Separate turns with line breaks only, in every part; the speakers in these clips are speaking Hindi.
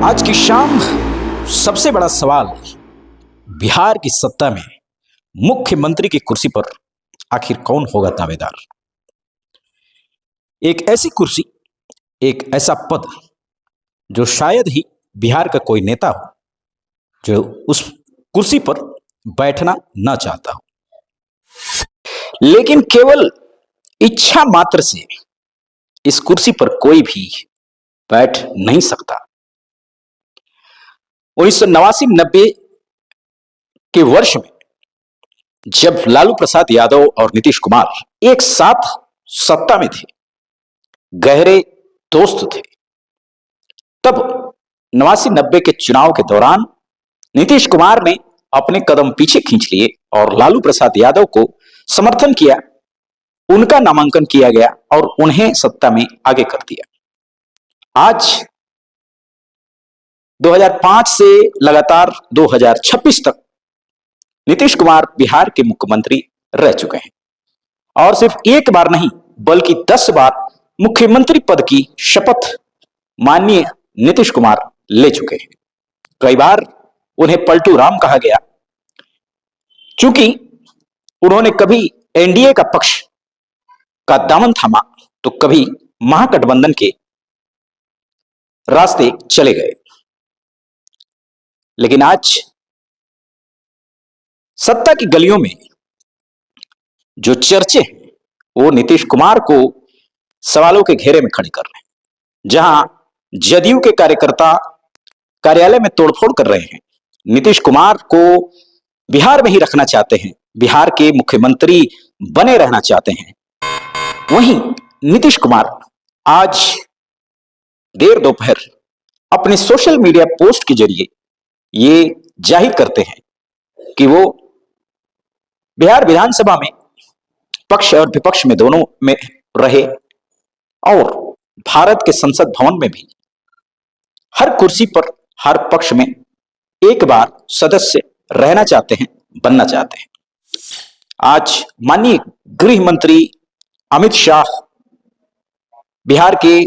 आज की शाम सबसे बड़ा सवाल, बिहार की सत्ता में मुख्यमंत्री की कुर्सी पर आखिर कौन होगा दावेदार। एक ऐसी कुर्सी, एक ऐसा पद जो शायद ही बिहार का कोई नेता हो जो उस कुर्सी पर बैठना न चाहता हो, लेकिन केवल इच्छा मात्र से इस कुर्सी पर कोई भी बैठ नहीं सकता। 1989-90 के वर्ष में जब लालू प्रसाद यादव और नीतीश कुमार एक साथ सत्ता में थे, गहरे दोस्त थे, तब 89-90 के चुनाव के दौरान नीतीश कुमार ने अपने कदम पीछे खींच लिए और लालू प्रसाद यादव को समर्थन किया, उनका नामांकन किया गया और उन्हें सत्ता में आगे कर दिया। आज 2005 से लगातार 2026 तक नीतीश कुमार बिहार के मुख्यमंत्री रह चुके हैं और सिर्फ एक बार नहीं बल्कि 10 बार मुख्यमंत्री पद की शपथ माननीय नीतीश कुमार ले चुके हैं। कई बार उन्हें पलटू राम कहा गया, चूंकि उन्होंने कभी एनडीए का पक्ष का दामन थामा तो कभी महागठबंधन के रास्ते चले गए। लेकिन आज सत्ता की गलियों में जो चर्चे हैं वो नीतीश कुमार को सवालों के घेरे में खड़े कर रहे हैं। जहां जदयू के कार्यकर्ता कार्यालय में तोड़फोड़ कर रहे हैं, नीतीश कुमार को बिहार में ही रखना चाहते हैं, बिहार के मुख्यमंत्री बने रहना चाहते हैं, वहीं नीतीश कुमार आज देर दोपहर अपने सोशल मीडिया पोस्ट के जरिए ये जाहिर करते हैं कि वो बिहार विधानसभा में पक्ष और विपक्ष में दोनों में रहे और भारत के संसद भवन में भी हर कुर्सी पर हर पक्ष में एक बार सदस्य रहना चाहते हैं, बनना चाहते हैं। आज माननीय गृह मंत्री अमित शाह, बिहार के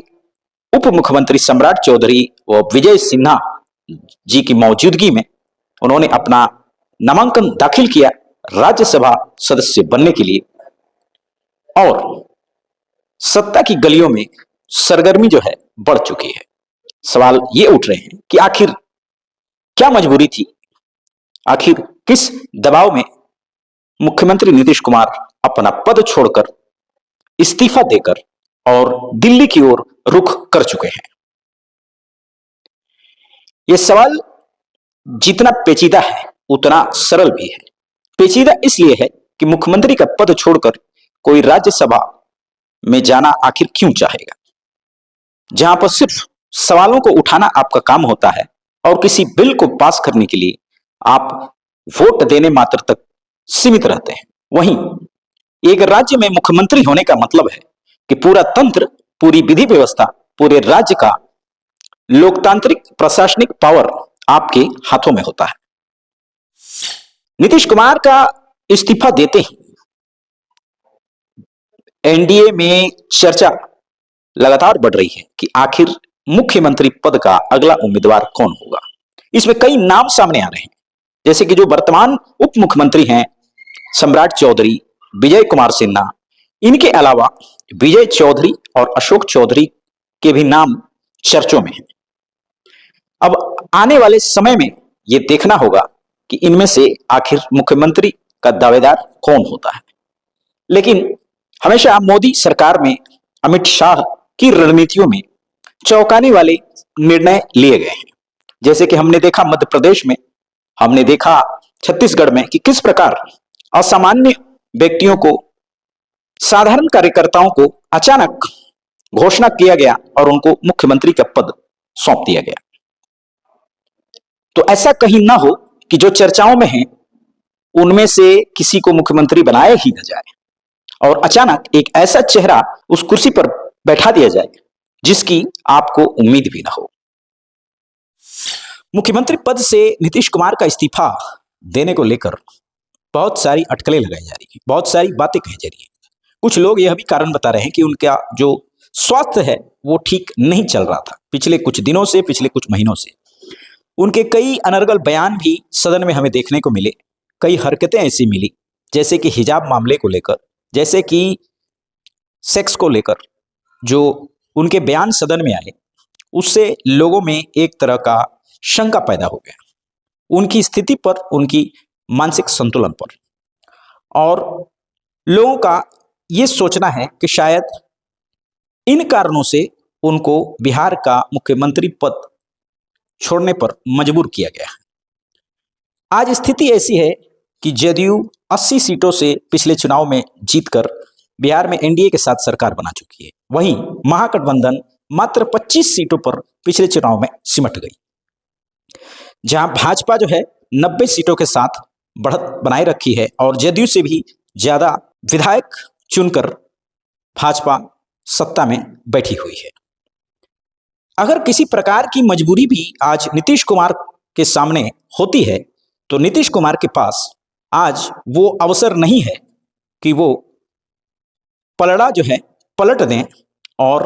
उप मुख्यमंत्री सम्राट चौधरी व विजय सिन्हा जी की मौजूदगी में उन्होंने अपना नामांकन दाखिल किया राज्यसभा सदस्य बनने के लिए और सत्ता की गलियों में सरगर्मी जो है बढ़ चुकी है। सवाल ये उठ रहे हैं कि आखिर क्या मजबूरी थी, आखिर किस दबाव में मुख्यमंत्री नीतीश कुमार अपना पद छोड़कर, इस्तीफा देकर और दिल्ली की ओर रुख कर चुके हैं। यह सवाल जितना पेचीदा है उतना सरल भी है। पेचीदा इसलिए है कि मुख्यमंत्री का पद छोड़कर कोई राज्यसभा में जाना आखिर क्यों चाहेगा, जहां पर सिर्फ सवालों को उठाना आपका काम होता है और किसी बिल को पास करने के लिए आप वोट देने मात्र तक सीमित रहते हैं। वहीं एक राज्य में मुख्यमंत्री होने का मतलब है कि पूरा तंत्र, पूरी विधि व्यवस्था, पूरे राज्य का लोकतांत्रिक प्रशासनिक पावर आपके हाथों में होता है। नीतीश कुमार का इस्तीफा देते ही एनडीए में चर्चा लगातार बढ़ रही है कि आखिर मुख्यमंत्री पद का अगला उम्मीदवार कौन होगा। इसमें कई नाम सामने आ रहे हैं, जैसे कि जो वर्तमान उप मुख्यमंत्री हैं सम्राट चौधरी, विजय कुमार सिन्हा, इनके अलावा विजय चौधरी और अशोक चौधरी के भी नाम चर्चों में हैं। अब आने वाले समय में यह देखना होगा कि इनमें से आखिर मुख्यमंत्री का दावेदार कौन होता है। लेकिन हमेशा मोदी सरकार में अमित शाह की रणनीतियों में चौंकाने वाले निर्णय लिए गए हैं। जैसे कि हमने देखा मध्य प्रदेश में, हमने देखा छत्तीसगढ़ में कि किस प्रकार असामान्य व्यक्तियों को, साधारण कार्यकर्ताओं को अचानक घोषणा किया गया और उनको मुख्यमंत्री का पद सौंप दिया गया। तो ऐसा कहीं ना हो कि जो चर्चाओं में है उनमें से किसी को मुख्यमंत्री बनाया ही न जाए और अचानक एक ऐसा चेहरा उस कुर्सी पर बैठा दिया जाए जिसकी आपको उम्मीद भी ना हो। मुख्यमंत्री पद से नीतीश कुमार का इस्तीफा देने को लेकर बहुत सारी अटकलें लगाई जा रही है, बहुत सारी बातें कही जा रही है। कुछ लोग यह भी कारण बता रहे हैं कि उनका जो स्वास्थ्य है वो ठीक नहीं चल रहा था पिछले कुछ दिनों से, पिछले कुछ महीनों से। उनके कई अनर्गल बयान भी सदन में हमें देखने को मिले, कई हरकतें ऐसी मिली, जैसे कि हिजाब मामले को लेकर, जैसे कि सेक्स को लेकर जो उनके बयान सदन में आए, उससे लोगों में एक तरह का शंका पैदा हो गया उनकी स्थिति पर, उनकी मानसिक संतुलन पर। और लोगों का ये सोचना है कि शायद इन कारणों से उनको बिहार का मुख्यमंत्री पद छोड़ने पर मजबूर किया गया है। आज स्थिति ऐसी है कि जदयू 80 सीटों से पिछले चुनाव में जीतकर बिहार में एनडीए के साथ सरकार बना चुकी है। वहीं महागठबंधन मात्र 25 सीटों पर पिछले चुनाव में सिमट गई, जहां भाजपा जो है 90 सीटों के साथ बढ़त बनाए रखी है और जदयू से भी ज्यादा विधायक चुनकर भाजपा सत्ता में बैठी हुई है। अगर किसी प्रकार की मजबूरी भी आज नीतीश कुमार के सामने होती है तो नीतीश कुमार के पास आज वो अवसर नहीं है कि वो पलड़ा जो है पलट दें और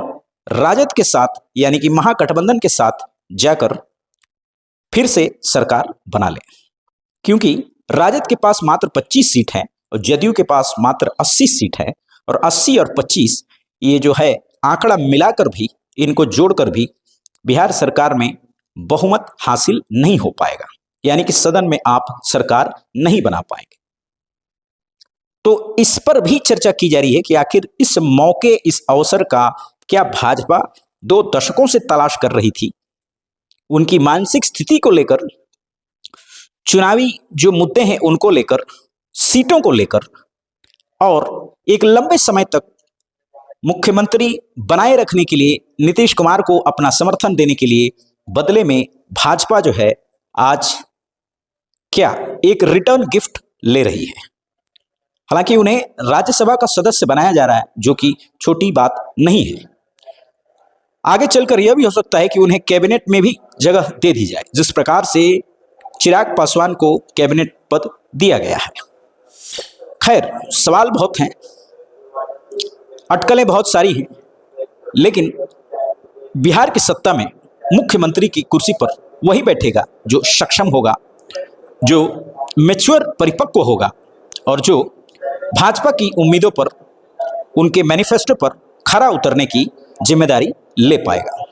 राजद के साथ यानी कि महागठबंधन के साथ जाकर फिर से सरकार बना ले, क्योंकि राजद के पास मात्र 25 सीट है और जदयू के पास मात्र 80 सीट है और 80 और 25 ये जो है आंकड़ा मिलाकर भी, इनको जोड़कर भी बिहार सरकार में बहुमत हासिल नहीं हो पाएगा, यानी कि सदन में आप सरकार नहीं बना पाएंगे। तो इस पर भी चर्चा की जा रही है कि आखिर इस मौके, इस अवसर का क्या भाजपा 2 दशकों से तलाश कर रही थी। उनकी मानसिक स्थिति को लेकर, चुनावी जो मुद्दे हैं उनको लेकर, सीटों को लेकर और एक लंबे समय तक मुख्यमंत्री बनाए रखने के लिए नीतीश कुमार को अपना समर्थन देने के लिए बदले में भाजपा जो है आज क्या एक रिटर्न गिफ्ट ले रही है। हालांकि उन्हें राज्यसभा का सदस्य बनाया जा रहा है, जो कि छोटी बात नहीं है। आगे चलकर यह भी हो सकता है कि उन्हें कैबिनेट में भी जगह दे दी जाए, जिस प्रकार से चिराग पासवान को कैबिनेट पद दिया गया है। खैर, सवाल बहुत हैं, अटकलें बहुत सारी हैं, लेकिन बिहार की सत्ता में मुख्यमंत्री की कुर्सी पर वही बैठेगा जो सक्षम होगा, जो मैच्योर परिपक्व होगा और जो भाजपा की उम्मीदों पर, उनके मैनिफेस्टो पर खरा उतरने की जिम्मेदारी ले पाएगा।